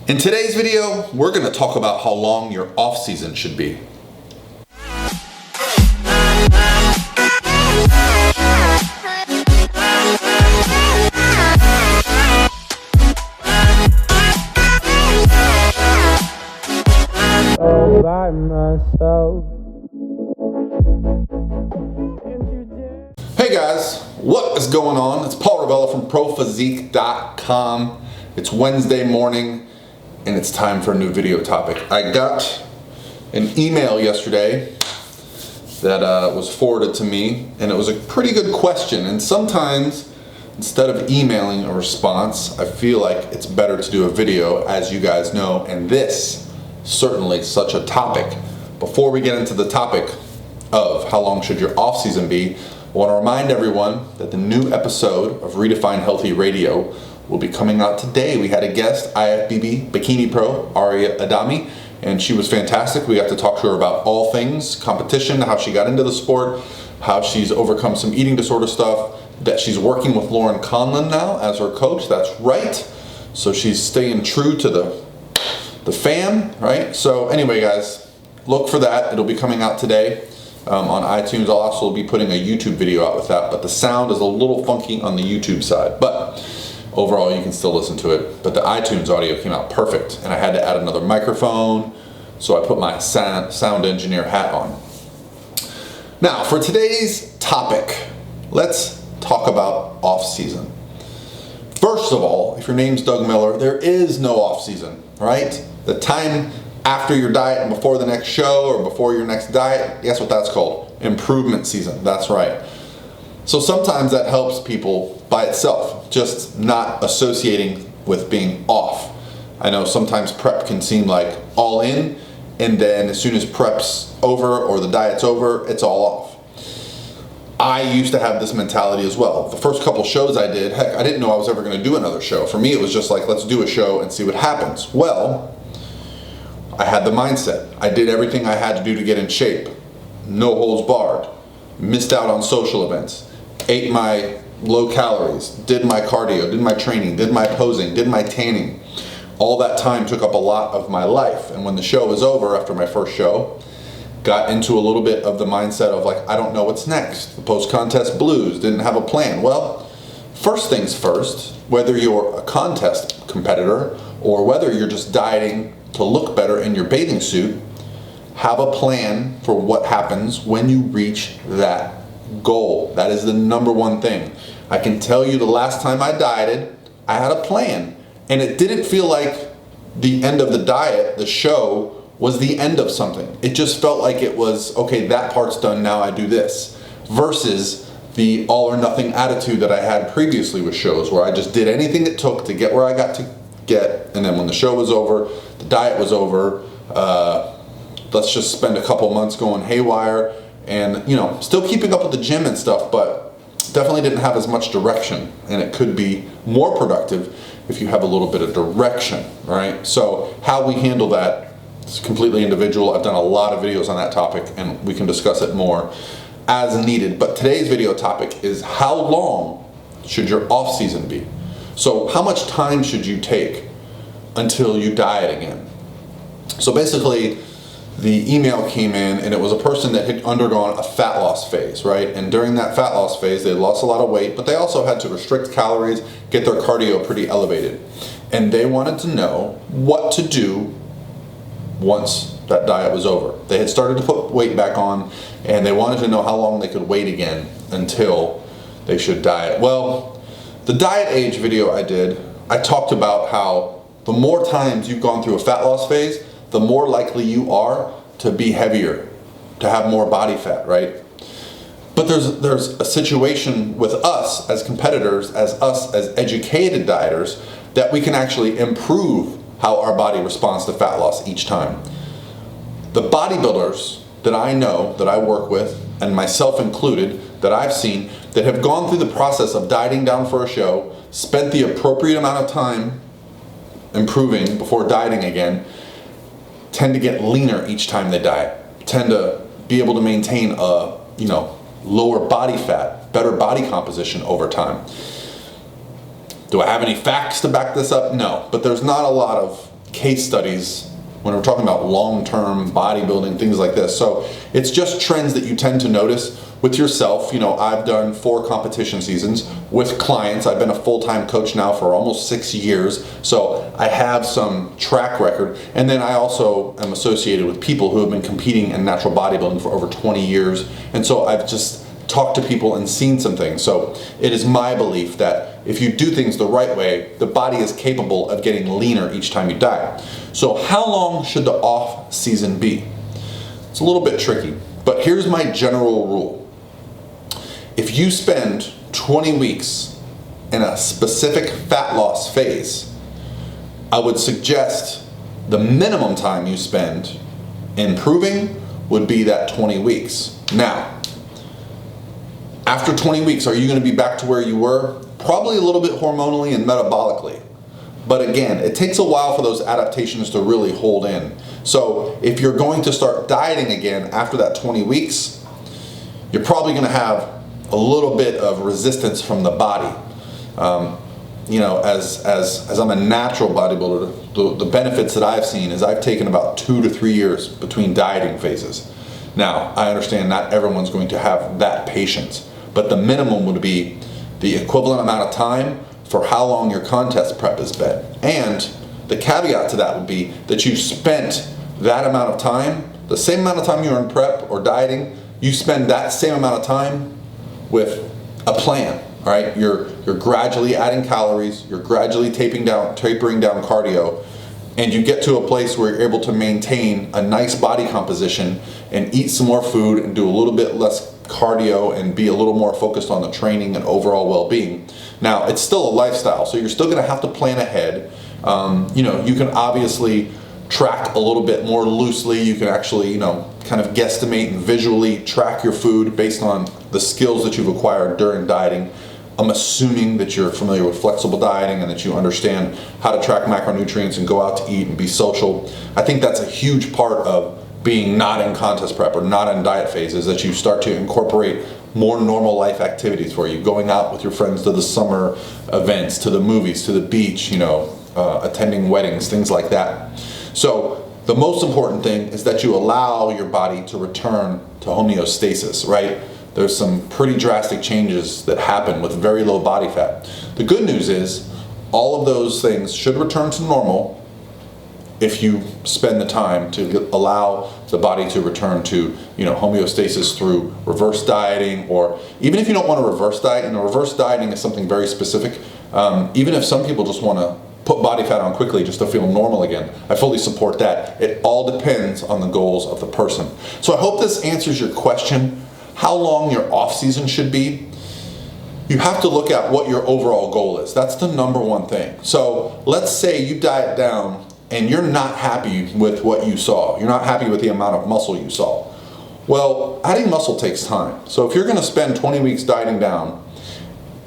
In today's video, we're going to talk about how long your off season should be. All by myself. Hey guys, what is going on? It's Paul Ravella from ProPhysique.com. It's Wednesday morning and it's time for a new video topic. I got an email yesterday that was forwarded to me, and it was a pretty good question. And sometimes instead of emailing a response, I feel like it's better to do a video, as you guys know, and this certainly such a topic. Before we get into the topic of how long should your off season be, I want to remind everyone that the new episode of Redefine Healthy Radio will be coming out today. We had a guest, IFBB Bikini Pro, Aria Adami, and she was fantastic. We got to talk to her about all things competition, how she got into the sport, how she's overcome some eating disorder stuff, that she's working with Lauren Conlon now as her coach. That's right. So she's staying true to the fam, right? So anyway, guys, look for that. It'll be coming out today on iTunes. I'll also be putting a YouTube video out with that, but the sound is a little funky on the YouTube side. But overall, you can still listen to it. But the iTunes audio came out perfect, and I had to add another microphone, so I put my sound engineer hat on. Now, for today's topic, let's talk about off-season. First of all, if your name's Doug Miller, there is no off-season, right? The time after your diet and before the next show or before your next diet, guess what that's called? Improvement season, that's right. So sometimes that helps people by itself, just not associating with being off. I know sometimes prep can seem like all in, and then as soon as prep's over or the diet's over, it's all off. I used to have this mentality as well. The first couple shows I did, heck, I didn't know I was ever going to do another show. For me, it was just like, let's do a show and see what happens. Well, I had the mindset. I did everything I had to do to get in shape. No holds barred. Missed out on social events. Ate my low calories. Did my cardio. Did my training. Did my posing. Did my tanning. All that time took up a lot of my life. And when the show was over, after my first show, got into a little bit of the mindset of like, I don't know what's next. The post-contest blues. Didn't have a plan. Well, first things first, whether you're a contest competitor or whether you're just dieting to look better in your bathing suit, have a plan for what happens when you reach that goal. That is the number one thing. I can tell you the last time I dieted, I had a plan, and it didn't feel like the end of the diet, the show, was the end of something. It just felt like it was, okay, that part's done, now I do this, versus the all or nothing attitude that I had previously with shows, where I just did anything it took to get where I got to get, and then when the show was over, the diet was over, let's just spend a couple months going haywire and, you know, still keeping up with the gym and stuff, but definitely didn't have as much direction, and it could be more productive if you have a little bit of direction, right? So how we handle that is completely individual. I've done a lot of videos on that topic, and we can discuss it more as needed. But today's video topic is how long should your off season be? So how much time should you take until you diet again? So basically, the email came in, and it was a person that had undergone a fat loss phase, right? And during that fat loss phase, they lost a lot of weight, but they also had to restrict calories, get their cardio pretty elevated. And they wanted to know what to do once that diet was over. They had started to put weight back on, and they wanted to know how long they could wait again until they should diet. Well, the diet age video I did, I talked about how the more times you've gone through a fat loss phase, the more likely you are to be heavier, to have more body fat, right? But there's a situation with us as competitors, as us as educated dieters, that we can actually improve how our body responds to fat loss each time. The bodybuilders that I know, that I work with, and myself included, that I've seen, that have gone through the process of dieting down for a show, spent the appropriate amount of time improving before dieting again, tend to get leaner each time they diet, tend to be able to maintain a, lower body fat, better body composition over time. Do I have any facts to back this up? No, but there's not a lot of case studies when we're talking about long-term bodybuilding, things like this. So it's just trends that you tend to notice with yourself. You know, I've done 4 competition seasons with clients. I've been a full-time coach now for almost 6 years, so I have some track record. And then I also am associated with people who have been competing in natural bodybuilding for over 20 years. And so I've just talked to people and seen some things. So it is my belief that if you do things the right way, the body is capable of getting leaner each time you diet. So how long should the off season be? It's a little bit tricky, but here's my general rule. If you spend 20 weeks in a specific fat loss phase, I would suggest the minimum time you spend improving would be that 20 weeks. Now, after 20 weeks, are you going to be back to where you were? Probably a little bit hormonally and metabolically. But again, it takes a while for those adaptations to really hold in. So if you're going to start dieting again after that 20 weeks, you're probably going to have a little bit of resistance from the body. You know, as I'm a natural bodybuilder, the benefits that I've seen is I've taken about 2 to 3 years between dieting phases. Now, I understand not everyone's going to have that patience, but the minimum would be the equivalent amount of time for how long your contest prep has been. And the caveat to that would be that you spent that amount of time, the same amount of time you were in prep or dieting, you spend that same amount of time with a plan, all right? You're gradually adding calories, you're gradually tapering down cardio, and you get to a place where you're able to maintain a nice body composition and eat some more food and do a little bit less cardio and be a little more focused on the training and overall well-being. Now, it's still a lifestyle, so you're still going to have to plan ahead. You know, you can obviously track a little bit more loosely. You can actually, you know, kind of guesstimate and visually track your food based on the skills that you've acquired during dieting. I'm assuming that you're familiar with flexible dieting and that you understand how to track macronutrients and go out to eat and be social. I think that's a huge part of being not in contest prep or not in diet phase, is that you start to incorporate more normal life activities for you, going out with your friends to the summer events, to the movies, to the beach, you know, attending weddings, things like that. So the most important thing is that you allow your body to return to homeostasis, right? There's some pretty drastic changes that happen with very low body fat. The good news is all of those things should return to normal if you spend the time to allow the body to return to, you know, homeostasis through reverse dieting, or even if you don't want to reverse diet. You know, reverse dieting is something very specific. Even if some people just want to put body fat on quickly just to feel normal again, I fully support that. It all depends on the goals of the person. So I hope this answers your question, how long your off season should be. You have to look at what your overall goal is. That's the number one thing. So let's say you diet down and you're not happy with what you saw. You're not happy with the amount of muscle you saw. Well, adding muscle takes time. So if you're going to spend 20 weeks dieting down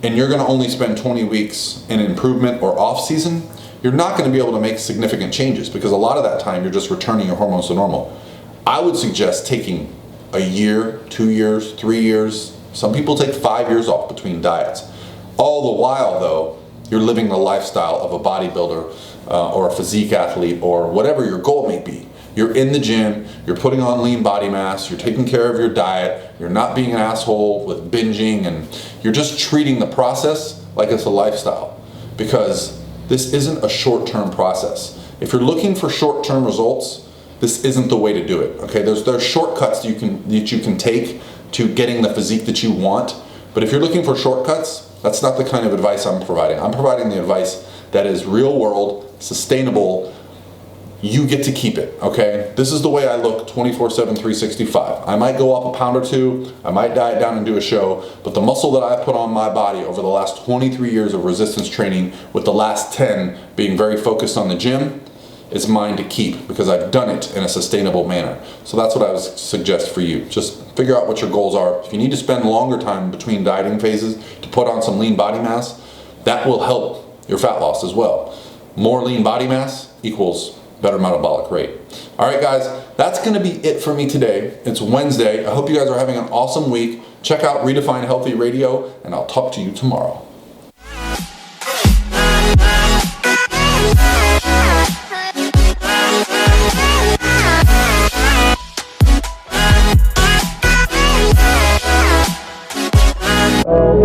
and you're going to only spend 20 weeks in improvement or off season, you're not going to be able to make significant changes, because a lot of that time you're just returning your hormones to normal. I would suggest taking a year, 2 years, 3 years. Some people take 5 years off between diets. All the while, though, you're living the lifestyle of a bodybuilder or a physique athlete, or whatever your goal may be. You're in the gym, you're putting on lean body mass, you're taking care of your diet, you're not being an asshole with binging, and you're just treating the process like it's a lifestyle, because this isn't a short-term process. If you're looking for short-term results, this isn't the way to do it. Okay, there's shortcuts that you can take to getting the physique that you want, but if you're looking for shortcuts, that's not the kind of advice I'm providing. I'm providing the advice that is real world, sustainable. You get to keep it, okay? This is the way I look 24/7, 365. I might go up a pound or two, I might diet down and do a show, but the muscle that I've put on my body over the last 23 years of resistance training, with the last 10 being very focused on the gym, is mine to keep, because I've done it in a sustainable manner. So that's what I would suggest for you. Just figure out what your goals are. If you need to spend longer time between dieting phases to put on some lean body mass, that will help your fat loss as well. More lean body mass equals better metabolic rate. All right, guys, that's going to be it for me today. It's Wednesday. I hope you guys are having an awesome week. Check out Redefine Healthy Radio, and I'll talk to you tomorrow.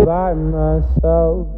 by myself.